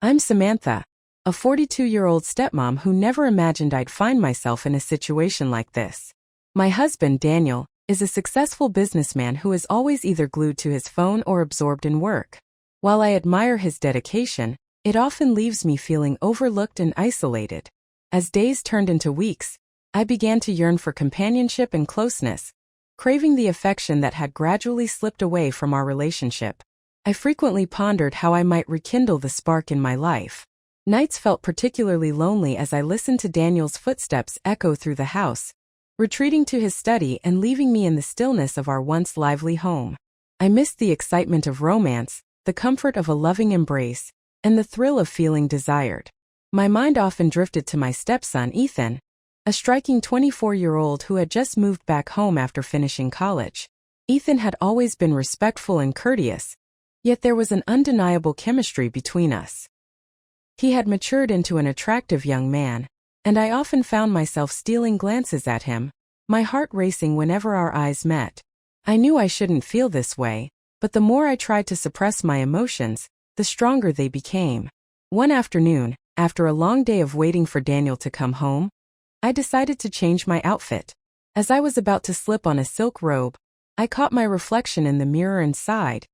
I'm Samantha, a 42-year-old stepmom who never imagined I'd find myself in a situation like this. My husband, Daniel, is a successful businessman who is always either glued to his phone or absorbed in work. While I admire his dedication, it often leaves me feeling overlooked and isolated. As days turned into weeks, I began to yearn for companionship and closeness, craving the affection that had gradually slipped away from our relationship. I frequently pondered how I might rekindle the spark in my life. Nights felt particularly lonely as I listened to Daniel's footsteps echo through the house, retreating to his study and leaving me in the stillness of our once lively home. I missed the excitement of romance, the comfort of a loving embrace, and the thrill of feeling desired. My mind often drifted to my stepson, Ethan, a striking 24-year-old who had just moved back home after finishing college. Ethan had always been respectful and courteous, yet there was an undeniable chemistry between us. He had matured into an attractive young man, and I often found myself stealing glances at him, my heart racing whenever our eyes met. I knew I shouldn't feel this way, but the more I tried to suppress my emotions, the stronger they became. One afternoon, after a long day of waiting for Daniel to come home, I decided to change my outfit. As I was about to slip on a silk robe, I caught my reflection in the mirror and sighed,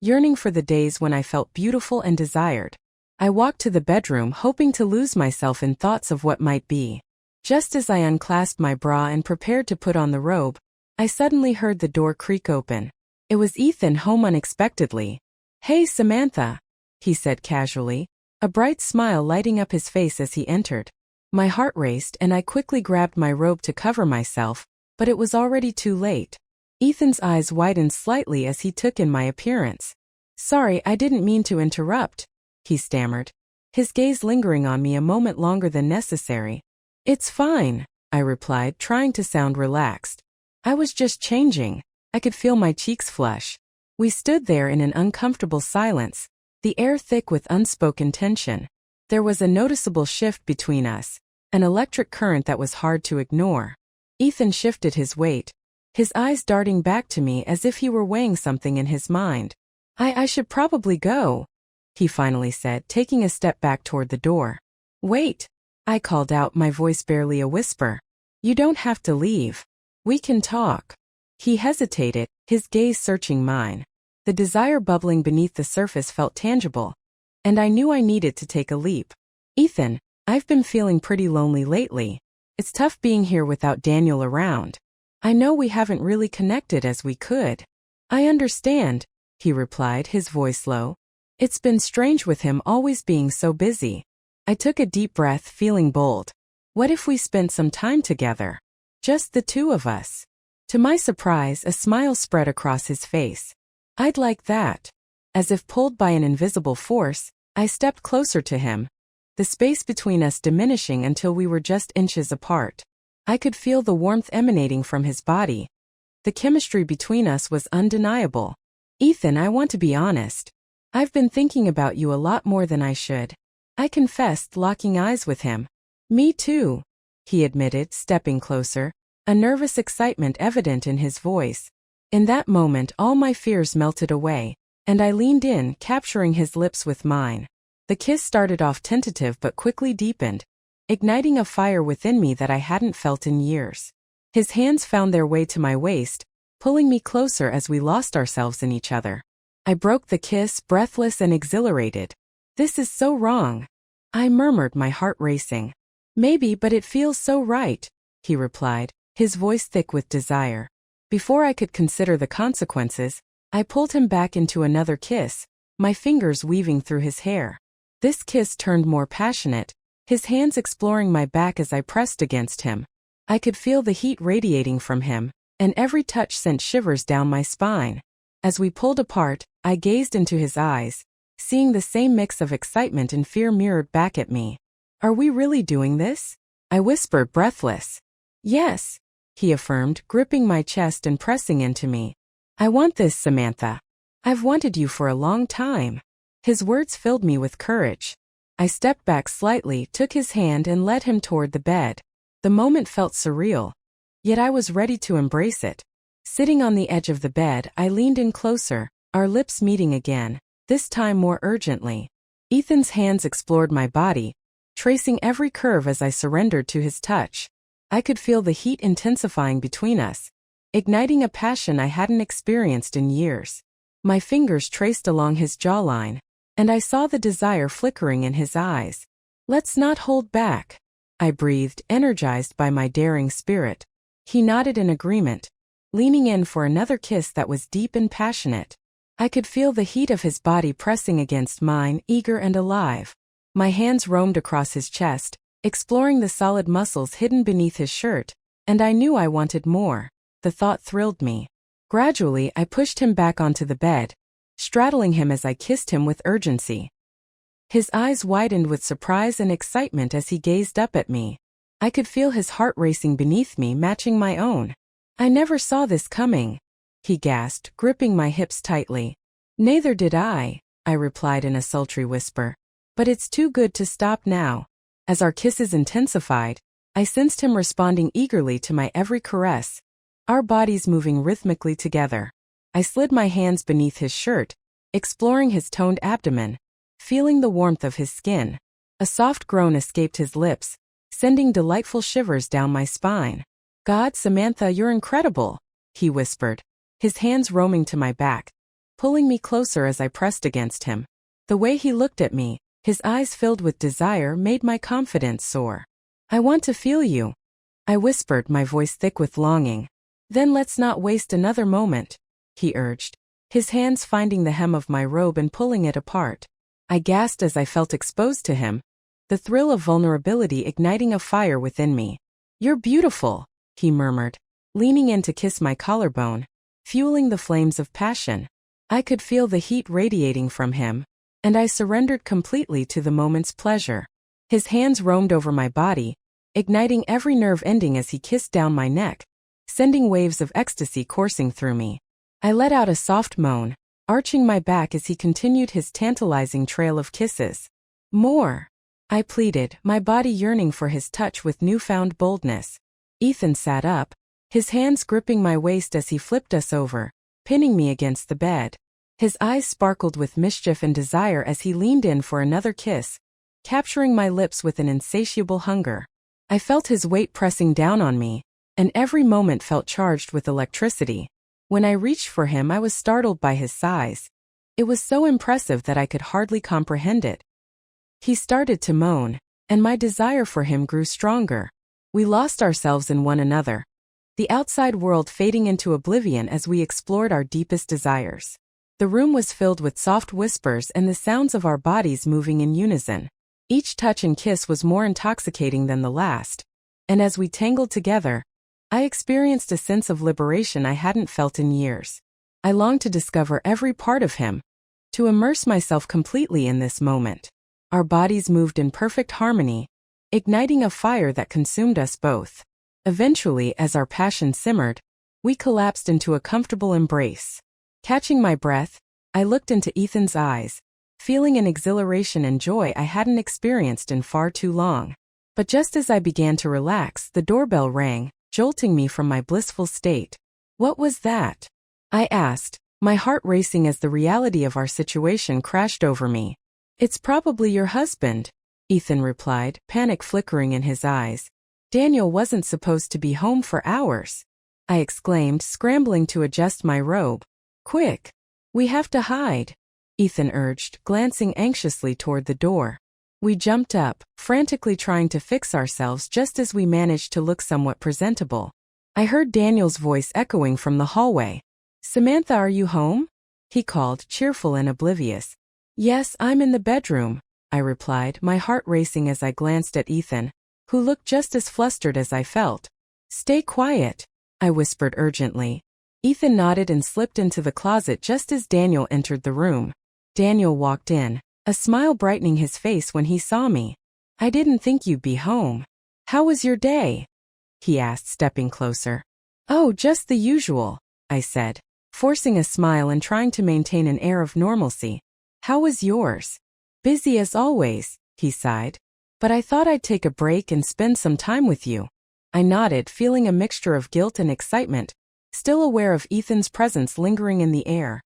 yearning for the days when I felt beautiful and desired. I walked to the bedroom hoping to lose myself in thoughts of what might be. Just as I unclasped my bra and prepared to put on the robe, I suddenly heard the door creak open. It was Ethan home unexpectedly. "Hey, Samantha," he said casually, a bright smile lighting up his face as he entered. My heart raced and I quickly grabbed my robe to cover myself, but it was already too late. Ethan's eyes widened slightly as he took in my appearance. "Sorry, I didn't mean to interrupt," he stammered, his gaze lingering on me a moment longer than necessary. "It's fine," I replied, trying to sound relaxed. "I was just changing." I could feel my cheeks flush. We stood there in an uncomfortable silence, the air thick with unspoken tension. There was a noticeable shift between us, an electric current that was hard to ignore. Ethan shifted his weight, his eyes darting back to me as if he were weighing something in his mind. I should probably go," he finally said, taking a step back toward the door. "Wait," I called out, my voice barely a whisper. "You don't have to leave. We can talk." He hesitated, his gaze searching mine. The desire bubbling beneath the surface felt tangible, and I knew I needed to take a leap. "Ethan, I've been feeling pretty lonely lately. It's tough being here without Daniel around. I know we haven't really connected as we could." "I understand," he replied, his voice low. "It's been strange with him always being so busy." I took a deep breath, feeling bold. What if we spent some time together? Just the two of us? To my surprise, a smile spread across his face. "I'd like that." As if pulled by an invisible force, I stepped closer to him, the space between us diminishing until we were just inches apart. I could feel the warmth emanating from his body. The chemistry between us was undeniable. "Ethan, I want to be honest. I've been thinking about you a lot more than I should," I confessed, locking eyes with him. "Me too," he admitted, stepping closer, a nervous excitement evident in his voice. In that moment, all my fears melted away, and I leaned in, capturing his lips with mine. The kiss started off tentative but quickly deepened, igniting a fire within me that I hadn't felt in years. His hands found their way to my waist, pulling me closer as we lost ourselves in each other. I broke the kiss, breathless and exhilarated. "This is so wrong," I murmured, my heart racing. "Maybe, but it feels so right," he replied, his voice thick with desire. Before I could consider the consequences, I pulled him back into another kiss, my fingers weaving through his hair. This kiss turned more passionate, his hands exploring my back as I pressed against him. I could feel the heat radiating from him, and every touch sent shivers down my spine. As we pulled apart, I gazed into his eyes, seeing the same mix of excitement and fear mirrored back at me. "Are we really doing this?" I whispered, breathless. "Yes," he affirmed, gripping my chest and pressing into me. "I want this, Samantha. I've wanted you for a long time." His words filled me with courage. I stepped back slightly, took his hand and led him toward the bed. The moment felt surreal, yet I was ready to embrace it. Sitting on the edge of the bed, I leaned in closer, our lips meeting again, this time more urgently. Ethan's hands explored my body, tracing every curve as I surrendered to his touch. I could feel the heat intensifying between us, igniting a passion I hadn't experienced in years. My fingers traced along his jawline, and I saw the desire flickering in his eyes. "Let's not hold back," I breathed, energized by my daring spirit. He nodded in agreement, leaning in for another kiss that was deep and passionate. I could feel the heat of his body pressing against mine, eager and alive. My hands roamed across his chest, exploring the solid muscles hidden beneath his shirt, and I knew I wanted more. The thought thrilled me. Gradually, I pushed him back onto the bed, straddling him as I kissed him with urgency. His eyes widened with surprise and excitement as he gazed up at me. I could feel his heart racing beneath me, matching my own. "I never saw this coming," he gasped, gripping my hips tightly. "Neither did I," I replied in a sultry whisper. "But it's too good to stop now." As our kisses intensified, I sensed him responding eagerly to my every caress, our bodies moving rhythmically together. I slid my hands beneath his shirt, exploring his toned abdomen, feeling the warmth of his skin. A soft groan escaped his lips, sending delightful shivers down my spine. "God, Samantha, you're incredible," he whispered, his hands roaming to my back, pulling me closer as I pressed against him. The way he looked at me, his eyes filled with desire, made my confidence soar. "I want to feel you," I whispered, my voice thick with longing. "Then let's not waste another moment," he urged, his hands finding the hem of my robe and pulling it apart. I gasped as I felt exposed to him, the thrill of vulnerability igniting a fire within me. "You're beautiful," he murmured, leaning in to kiss my collarbone, fueling the flames of passion. I could feel the heat radiating from him, and I surrendered completely to the moment's pleasure. His hands roamed over my body, igniting every nerve ending as he kissed down my neck, sending waves of ecstasy coursing through me. I let out a soft moan, arching my back as he continued his tantalizing trail of kisses. "More," I pleaded, my body yearning for his touch with newfound boldness. Ethan sat up, his hands gripping my waist as he flipped us over, pinning me against the bed. His eyes sparkled with mischief and desire as he leaned in for another kiss, capturing my lips with an insatiable hunger. I felt his weight pressing down on me, and every moment felt charged with electricity. When I reached for him, I was startled by his size. It was so impressive that I could hardly comprehend it. He started to moan, and my desire for him grew stronger. We lost ourselves in one another, the outside world fading into oblivion as we explored our deepest desires. The room was filled with soft whispers and the sounds of our bodies moving in unison. Each touch and kiss was more intoxicating than the last, and as we tangled together, I experienced a sense of liberation I hadn't felt in years. I longed to discover every part of him, to immerse myself completely in this moment. Our bodies moved in perfect harmony, igniting a fire that consumed us both. Eventually, as our passion simmered, we collapsed into a comfortable embrace. Catching my breath, I looked into Ethan's eyes, feeling an exhilaration and joy I hadn't experienced in far too long. But just as I began to relax, the doorbell rang, jolting me from my blissful state. "What was that?" I asked, my heart racing as the reality of our situation crashed over me. "It's probably your husband," Ethan replied, panic flickering in his eyes. "Daniel wasn't supposed to be home for hours," I exclaimed, scrambling to adjust my robe. "Quick, we have to hide," Ethan urged, glancing anxiously toward the door. We jumped up, frantically trying to fix ourselves just as we managed to look somewhat presentable. I heard Daniel's voice echoing from the hallway. "Samantha, are you home?" he called, cheerful and oblivious. "Yes, I'm in the bedroom," I replied, my heart racing as I glanced at Ethan, who looked just as flustered as I felt. "Stay quiet," I whispered urgently. Ethan nodded and slipped into the closet just as Daniel entered the room. Daniel walked in, a smile brightening his face when he saw me. "I didn't think you'd be home. How was your day?" he asked, stepping closer. "Oh, just the usual," I said, forcing a smile and trying to maintain an air of normalcy. "How was yours?" "Busy as always," he sighed. "But I thought I'd take a break and spend some time with you." I nodded, feeling a mixture of guilt and excitement, still aware of Ethan's presence lingering in the air.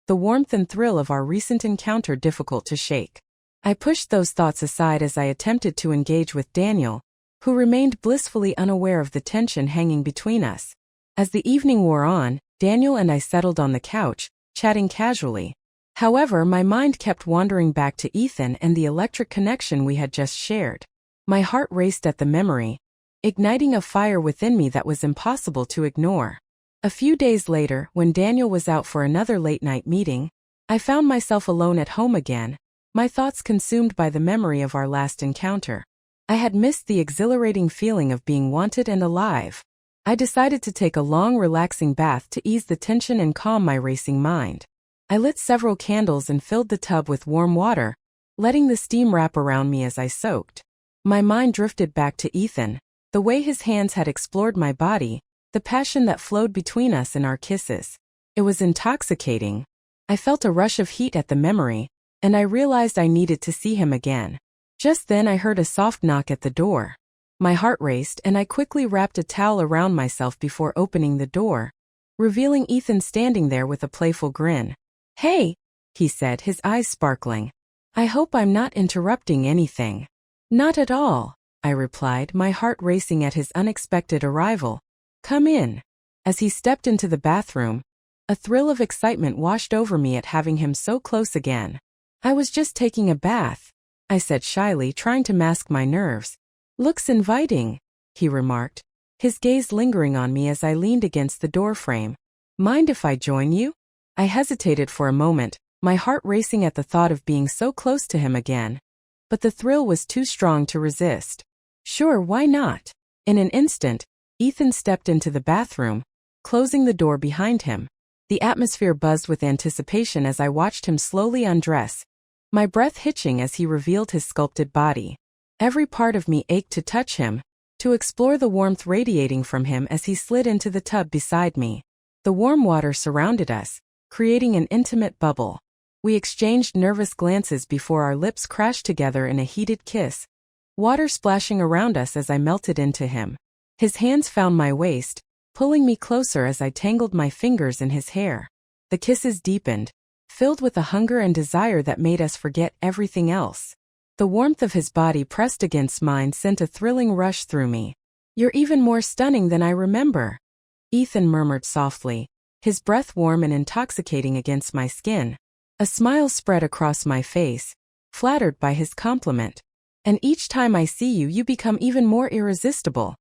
The warmth and thrill of our recent encounter difficult to shake. I pushed those thoughts aside as I attempted to engage with Daniel, who remained blissfully unaware of the tension hanging between us. As the evening wore on, Daniel and I settled on the couch, chatting casually. However, my mind kept wandering back to Ethan and the electric connection we had just shared. My heart raced at the memory, igniting a fire within me that was impossible to ignore. A few days later, when Daniel was out for another late-night meeting, I found myself alone at home again, my thoughts consumed by the memory of our last encounter. I had missed the exhilarating feeling of being wanted and alive. I decided to take a long, relaxing bath to ease the tension and calm my racing mind. I lit several candles and filled the tub with warm water, letting the steam wrap around me as I soaked. My mind drifted back to Ethan, the way his hands had explored my body, the passion that flowed between us in our kisses. It was intoxicating. I felt a rush of heat at the memory, and I realized I needed to see him again. Just then I heard a soft knock at the door. My heart raced and I quickly wrapped a towel around myself before opening the door, revealing Ethan standing there with a playful grin. "Hey," he said, his eyes sparkling. "I hope I'm not interrupting anything." "Not at all," I replied, my heart racing at his unexpected arrival. "Come in." As he stepped into the bathroom, a thrill of excitement washed over me at having him so close again. "I was just taking a bath," I said shyly, trying to mask my nerves. "Looks inviting," he remarked, his gaze lingering on me as I leaned against the doorframe. "Mind if I join you?" I hesitated for a moment, my heart racing at the thought of being so close to him again. But the thrill was too strong to resist. "Sure, why not?" In an instant, Ethan stepped into the bathroom, closing the door behind him. The atmosphere buzzed with anticipation as I watched him slowly undress, my breath hitching as he revealed his sculpted body. Every part of me ached to touch him, to explore the warmth radiating from him as he slid into the tub beside me. The warm water surrounded us, creating an intimate bubble. We exchanged nervous glances before our lips crashed together in a heated kiss, water splashing around us as I melted into him. His hands found my waist, pulling me closer as I tangled my fingers in his hair. The kisses deepened, filled with a hunger and desire that made us forget everything else. The warmth of his body pressed against mine sent a thrilling rush through me. "You're even more stunning than I remember," Ethan murmured softly, his breath warm and intoxicating against my skin. A smile spread across my face, flattered by his compliment. "And each time I see you, you become even more irresistible,"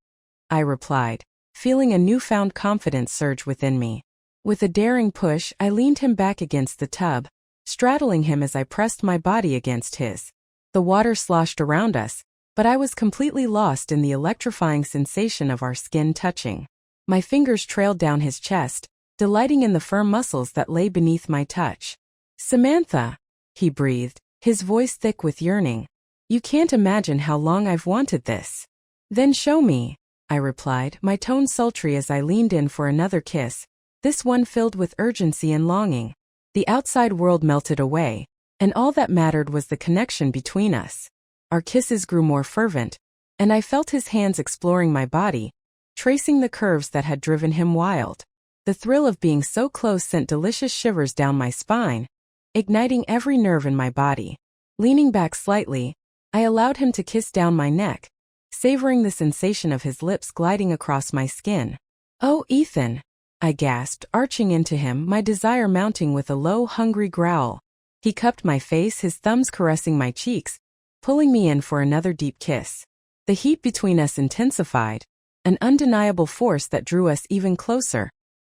I replied, feeling a newfound confidence surge within me. With a daring push, I leaned him back against the tub, straddling him as I pressed my body against his. The water sloshed around us, but I was completely lost in the electrifying sensation of our skin touching. My fingers trailed down his chest, delighting in the firm muscles that lay beneath my touch. "Samantha," he breathed, his voice thick with yearning. "You can't imagine how long I've wanted this." "Then show me," I replied, my tone sultry as I leaned in for another kiss, this one filled with urgency and longing. The outside world melted away, and all that mattered was the connection between us. Our kisses grew more fervent, and I felt his hands exploring my body, tracing the curves that had driven him wild. The thrill of being so close sent delicious shivers down my spine, igniting every nerve in my body. Leaning back slightly, I allowed him to kiss down my neck, savoring the sensation of his lips gliding across my skin. "Oh, Ethan," I gasped, arching into him, my desire mounting with a low, hungry growl. He cupped my face, his thumbs caressing my cheeks, pulling me in for another deep kiss. The heat between us intensified, an undeniable force that drew us even closer,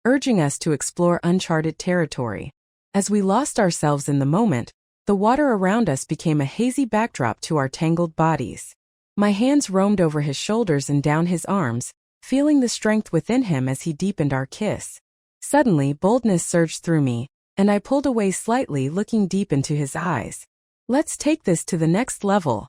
urging us to explore uncharted territory. As we lost ourselves in the moment, the water around us became a hazy backdrop to our tangled bodies. My hands roamed over his shoulders and down his arms, feeling the strength within him as he deepened our kiss. Suddenly, boldness surged through me, and I pulled away slightly, looking deep into his eyes. "Let's take this to the next level,"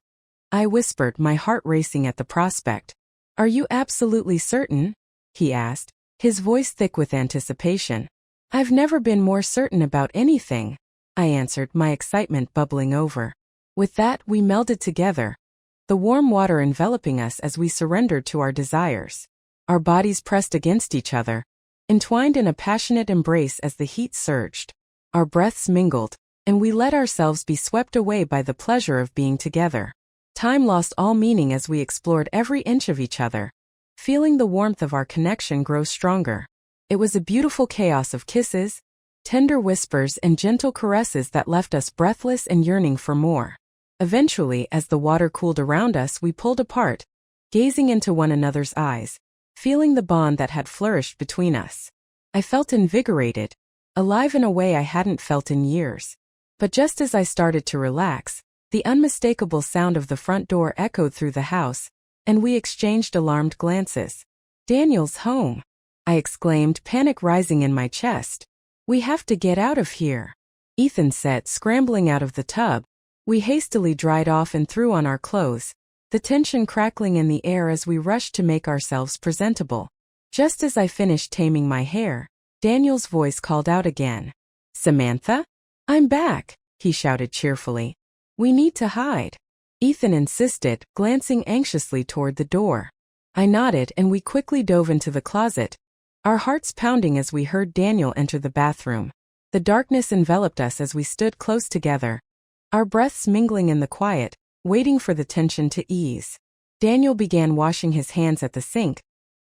I whispered, my heart racing at the prospect. "Are you absolutely certain?" he asked, his voice thick with anticipation. "I've never been more certain about anything," I answered, my excitement bubbling over. With that, we melded together, the warm water enveloping us as we surrendered to our desires. Our bodies pressed against each other, entwined in a passionate embrace as the heat surged. Our breaths mingled, and we let ourselves be swept away by the pleasure of being together. Time lost all meaning as we explored every inch of each other, feeling the warmth of our connection grow stronger. It was a beautiful chaos of kisses, tender whispers, and gentle caresses that left us breathless and yearning for more. Eventually, as the water cooled around us, we pulled apart, gazing into one another's eyes, feeling the bond that had flourished between us. I felt invigorated, alive in a way I hadn't felt in years. But just as I started to relax, the unmistakable sound of the front door echoed through the house, and we exchanged alarmed glances. "Daniel's home," I exclaimed, panic rising in my chest. "We have to get out of here," Ethan said, scrambling out of the tub. We hastily dried off and threw on our clothes, the tension crackling in the air as we rushed to make ourselves presentable. Just as I finished taming my hair, Daniel's voice called out again. "Samantha? I'm back," he shouted cheerfully. "We need to hide," Ethan insisted, glancing anxiously toward the door. I nodded and we quickly dove into the closet, our hearts pounding as we heard Daniel enter the bathroom. The darkness enveloped us as we stood close together, our breaths mingling in the quiet, waiting for the tension to ease. Daniel began washing his hands at the sink,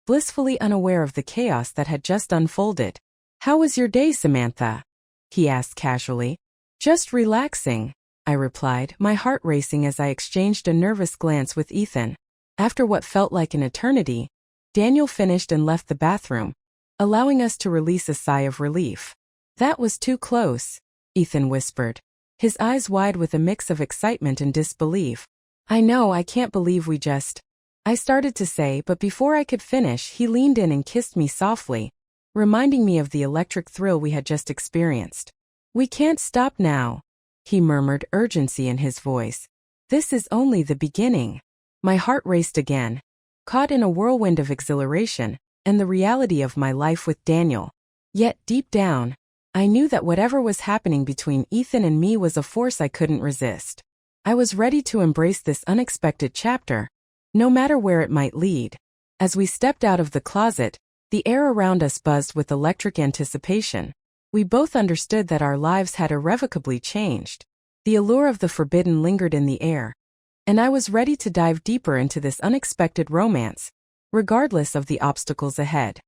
blissfully unaware of the chaos that had just unfolded. "How was your day, Samantha?" he asked casually. "Just relaxing," I replied, my heart racing as I exchanged a nervous glance with Ethan. After what felt like an eternity, Daniel finished and left the bathroom, allowing us to release a sigh of relief. "That was too close," Ethan whispered, his eyes wide with a mix of excitement and disbelief. "I know, I can't believe we just—" I started to say, but before I could finish, he leaned in and kissed me softly, reminding me of the electric thrill we had just experienced. "We can't stop now," he murmured, urgency in his voice. "This is only the beginning." My heart raced again, caught in a whirlwind of exhilaration and the reality of my life with Daniel. Yet, deep down, I knew that whatever was happening between Ethan and me was a force I couldn't resist. I was ready to embrace this unexpected chapter, no matter where it might lead. As we stepped out of the closet, the air around us buzzed with electric anticipation. We both understood that our lives had irrevocably changed. The allure of the forbidden lingered in the air, and I was ready to dive deeper into this unexpected romance, regardless of the obstacles ahead.